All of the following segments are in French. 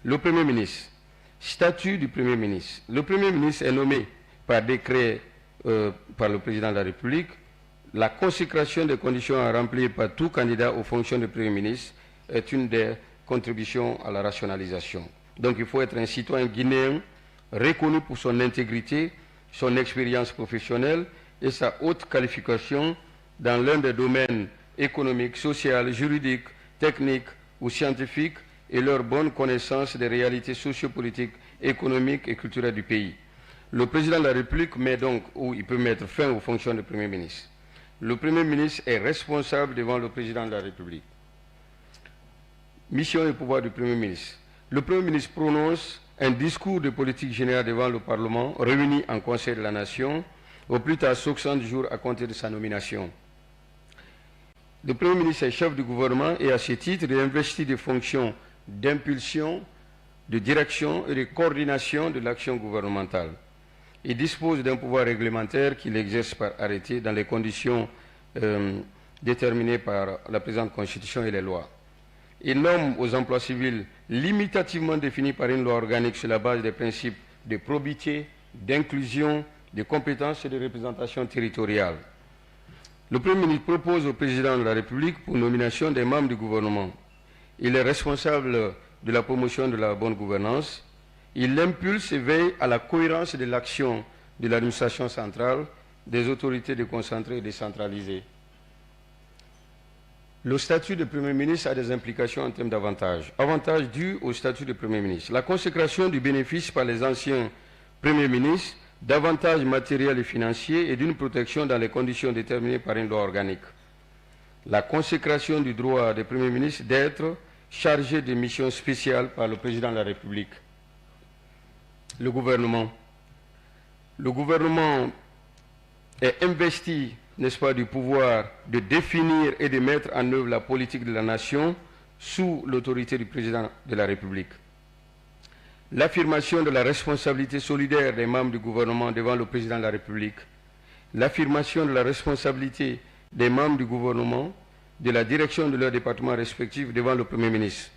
Le Premier ministre. Statut du Premier ministre. Le Premier ministre est nommé par décret par le Président de la République. La consécration des conditions à remplir par tout candidat aux fonctions de Premier ministre est une des contributions à la rationalisation. Donc il faut être un citoyen guinéen reconnu pour son intégrité, son expérience professionnelle et sa haute qualification dans l'un des domaines économiques, social, juridiques, techniques ou scientifiques et leur bonne connaissance des réalités sociopolitiques, économiques et culturelles du pays. Le Président de la République met donc, ou il peut mettre fin aux fonctions de Premier ministre. Le Premier ministre est responsable devant le Président de la République. Mission et pouvoir du Premier ministre. Le Premier ministre prononce un discours de politique générale devant le Parlement, réuni en Conseil de la Nation, au plus tard 60 jours à compter de sa nomination. Le Premier ministre est chef du gouvernement et à ce titre, il est investi des fonctions d'impulsion, de direction et de coordination de l'action gouvernementale. Il dispose d'un pouvoir réglementaire qu'il exerce par arrêté dans les conditions déterminées par la présente Constitution et les lois. Il nomme aux emplois civils limitativement définis par une loi organique sur la base des principes de probité, d'inclusion, de compétence et de représentation territoriale. Le Premier ministre propose au Président de la République pour nomination des membres du gouvernement. Il est responsable de la promotion de la bonne gouvernance. Il impulse et veille à la cohérence de l'action de l'administration centrale, des autorités déconcentrées et décentralisées. Le statut de Premier ministre a des implications en termes d'avantages. Avantages dus au statut de Premier ministre. La consécration du bénéfice par les anciens Premiers ministres d'avantages matériels et financiers et d'une protection dans les conditions déterminées par une loi organique. La consécration du droit des Premiers ministres d'être chargés de missions spéciales par le Président de la République. Le gouvernement. Le gouvernement est investi, n'est-ce pas, du pouvoir de définir et de mettre en œuvre la politique de la nation sous l'autorité du Président de la République. L'affirmation de la responsabilité solidaire des membres du gouvernement devant le Président de la République. L'affirmation de la responsabilité des membres du gouvernement de la direction de leurs départements respectifs devant le Premier ministre.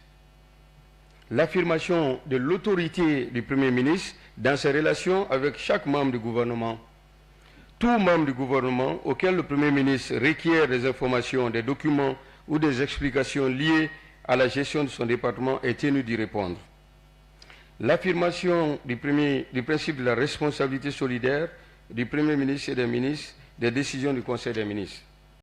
L'affirmation de l'autorité du Premier ministre dans ses relations avec chaque membre du gouvernement. Tout membre du gouvernement auquel le Premier ministre requiert des informations, des documents ou des explications liées à la gestion de son département est tenu d'y répondre. L'affirmation du principe de la responsabilité solidaire du Premier ministre et des ministres des décisions du Conseil des ministres.